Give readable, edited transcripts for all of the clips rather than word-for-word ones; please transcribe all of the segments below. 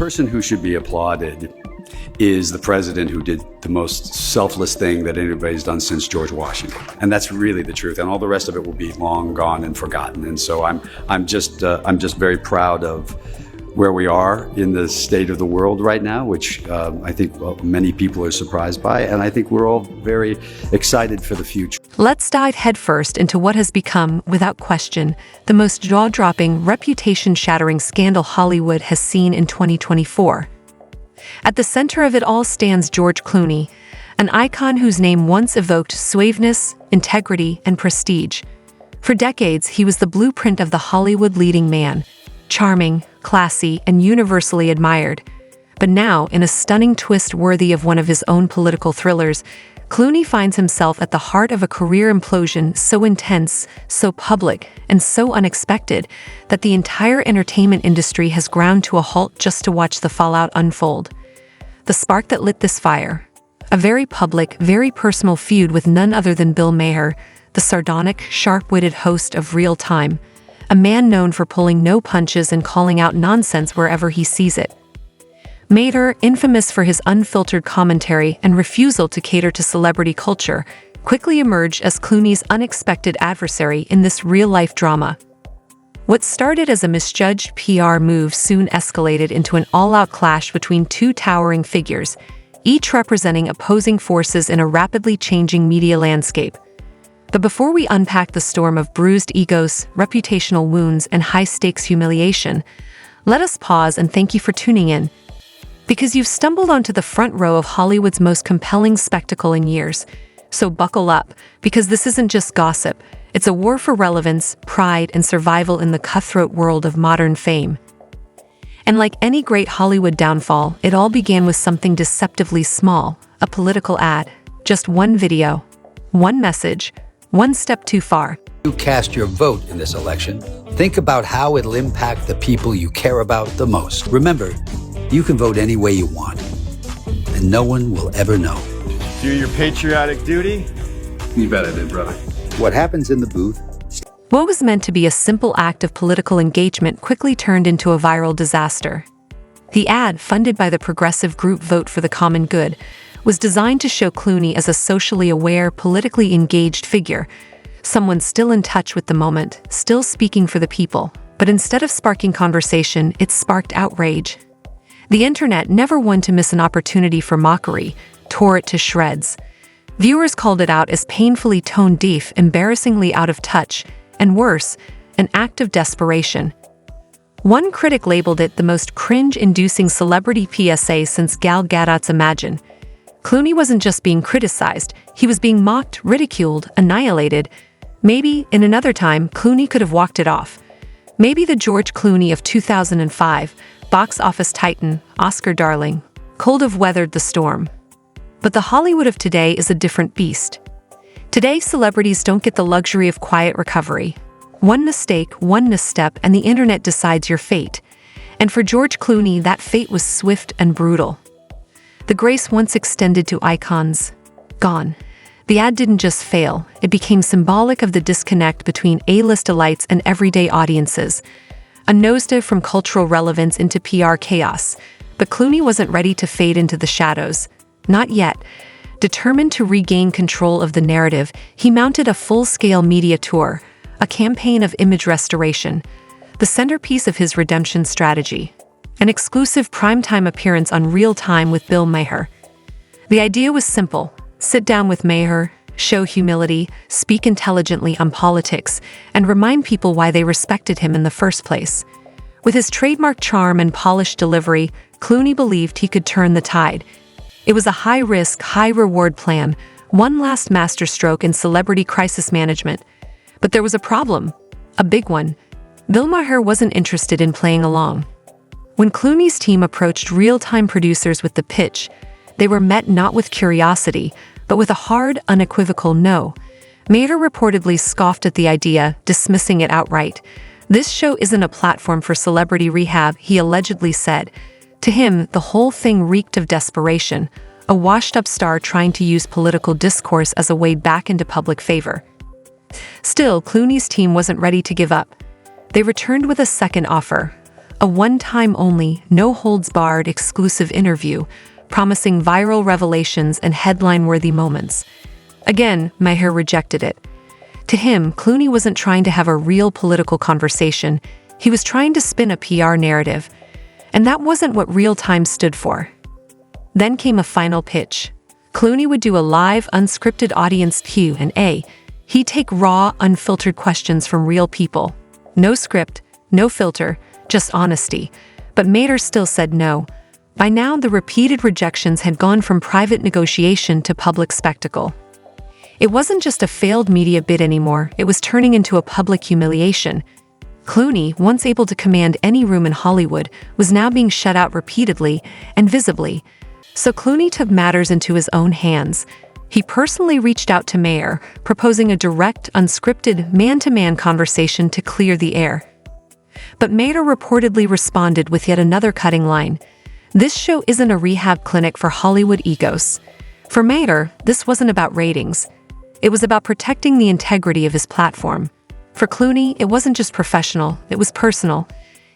person who should be applauded is the president who did the most selfless thing that anybody's done since George Washington. And that's really the truth. And all the rest of it will be long gone and forgotten. And so I'm just very proud of where we are in the state of the world right now, which I think many people are surprised by. And I think we're all very excited for the future. Let's dive headfirst into what has become, without question, the most jaw-dropping, reputation-shattering scandal Hollywood has seen in 2024. At the center of it all stands George Clooney, an icon whose name once evoked suaveness, integrity, and prestige. For decades, he was the blueprint of the Hollywood leading man, charming, classy, and universally admired. But now, in a stunning twist worthy of one of his own political thrillers, Clooney finds himself at the heart of a career implosion so intense, so public, and so unexpected that the entire entertainment industry has ground to a halt just to watch the fallout unfold. The spark that lit this fire, a very public, very personal feud with none other than Bill Maher, the sardonic, sharp-witted host of Real Time, a man known for pulling no punches and calling out nonsense wherever he sees it. Maher, infamous for his unfiltered commentary and refusal to cater to celebrity culture, quickly emerged as Clooney's unexpected adversary in this real-life drama. What started as a misjudged PR move soon escalated into an all-out clash between two towering figures, each representing opposing forces in a rapidly changing media landscape. But before we unpack the storm of bruised egos, reputational wounds, and high-stakes humiliation, let us pause and thank you for tuning in. Because you've stumbled onto the front row of Hollywood's most compelling spectacle in years. So buckle up, because this isn't just gossip. It's a war for relevance, pride, and survival in the cutthroat world of modern fame. And like any great Hollywood downfall, it all began with something deceptively small, a political ad. Just one video, one message, one step too far. You cast your vote in this election. Think about how it'll impact the people you care about the most. Remember, you can vote any way you want, and no one will ever know. Do your patriotic duty? You bet I did, brother. What happens in the booth? What was meant to be a simple act of political engagement quickly turned into a viral disaster. The ad, funded by the progressive group Vote for the Common Good, was designed to show Clooney as a socially aware, politically engaged figure, someone still in touch with the moment, still speaking for the people. But instead of sparking conversation, it sparked outrage. The internet, never one to miss an opportunity for mockery, tore it to shreds. Viewers called it out as painfully tone-deaf, embarrassingly out of touch, and worse, an act of desperation. One critic labeled it the most cringe-inducing celebrity PSA since Gal Gadot's Imagine. Clooney wasn't just being criticized, he was being mocked, ridiculed, annihilated. Maybe, in another time, Clooney could have walked it off. Maybe the George Clooney of 2005, box office titan, Oscar darling, could have weathered the storm. But the Hollywood of today is a different beast. Today, celebrities don't get the luxury of quiet recovery. One mistake, one misstep, and the internet decides your fate. And for George Clooney, that fate was swift and brutal. The grace once extended to icons, gone. The ad didn't just fail, it became symbolic of the disconnect between A-list elites and everyday audiences. A nosedive from cultural relevance into PR chaos. But Clooney wasn't ready to fade into the shadows. Not yet. Determined to regain control of the narrative, he mounted a full-scale media tour, a campaign of image restoration, the centerpiece of his redemption strategy. An exclusive primetime appearance on Real Time with Bill Maher. The idea was simple. Sit down with Maher, show humility, speak intelligently on politics, and remind people why they respected him in the first place. With his trademark charm and polished delivery, Clooney believed he could turn the tide. It was a high-risk, high-reward plan, one last masterstroke in celebrity crisis management. But there was a problem, a big one. Bill Maher wasn't interested in playing along. When Clooney's team approached Real-Time producers with the pitch, they were met not with curiosity, but with a hard, unequivocal no. Maher reportedly scoffed at the idea, dismissing it outright. "This show isn't a platform for celebrity rehab," he allegedly said. To him, the whole thing reeked of desperation, a washed-up star trying to use political discourse as a way back into public favor. Still, Clooney's team wasn't ready to give up. They returned with a second offer, A one-time only, no-holds-barred exclusive interview, promising viral revelations and headline-worthy moments. Again, Maher rejected it. To him, Clooney wasn't trying to have a real political conversation. He was trying to spin a PR narrative. And that wasn't what real time stood for. Then came a final pitch. Clooney would do a live, unscripted audience Q&A. He'd take raw, unfiltered questions from real people. No script, no filter, just honesty. But Maher still said no. By now, the repeated rejections had gone from private negotiation to public spectacle. It wasn't just a failed media bid anymore, it was turning into a public humiliation. Clooney, once able to command any room in Hollywood, was now being shut out repeatedly and visibly. So Clooney took matters into his own hands. He personally reached out to Maher, proposing a direct, unscripted, man-to-man conversation to clear the air. But Maher reportedly responded with yet another cutting line. This show isn't a rehab clinic for Hollywood egos. For Maher, this wasn't about ratings. It was about protecting the integrity of his platform. For Clooney, it wasn't just professional, it was personal.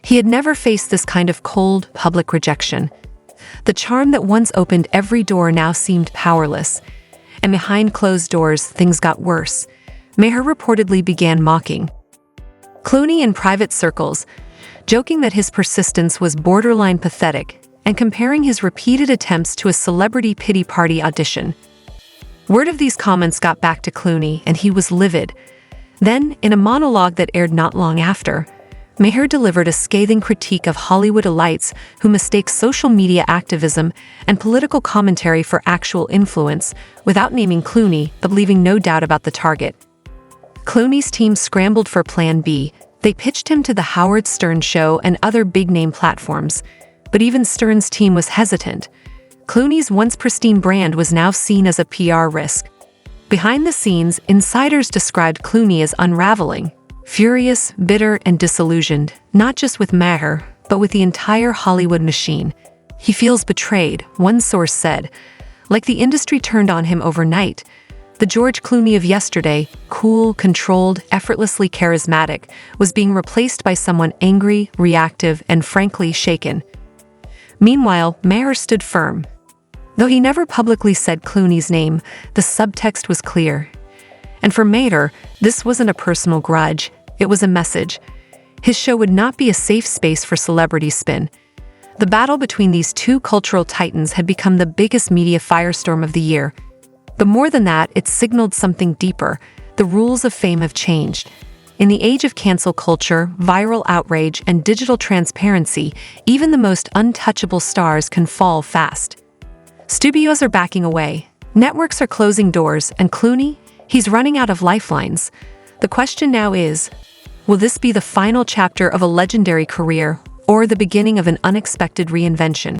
He had never faced this kind of cold, public rejection. The charm that once opened every door now seemed powerless. And behind closed doors, things got worse. Maher reportedly began mocking Clooney in private circles, joking that his persistence was borderline pathetic and comparing his repeated attempts to a celebrity pity party audition. Word of these comments got back to Clooney, and he was livid. Then, in a monologue that aired not long after, Maher delivered a scathing critique of Hollywood elites who mistake social media activism and political commentary for actual influence, without naming Clooney, but leaving no doubt about the target. Clooney's team scrambled for Plan B. They pitched him to The Howard Stern Show and other big-name platforms. But even Stern's team was hesitant. Clooney's once pristine brand was now seen as a PR risk. Behind the scenes, insiders described Clooney as unraveling, furious, bitter, and disillusioned, not just with Maher, but with the entire Hollywood machine. He feels betrayed, one source said, like the industry turned on him overnight. The George Clooney of yesterday, cool, controlled, effortlessly charismatic, was being replaced by someone angry, reactive, and frankly shaken. Meanwhile, Maher stood firm. Though he never publicly said Clooney's name, the subtext was clear. And for Maher, this wasn't a personal grudge, it was a message. His show would not be a safe space for celebrity spin. The battle between these two cultural titans had become the biggest media firestorm of the year. But more than that, it signaled something deeper. The rules of fame have changed. In the age of cancel culture, viral outrage, and digital transparency, even the most untouchable stars can fall fast. Studios are backing away, networks are closing doors, and Clooney, he's running out of lifelines. The question now is, will this be the final chapter of a legendary career, or the beginning of an unexpected reinvention?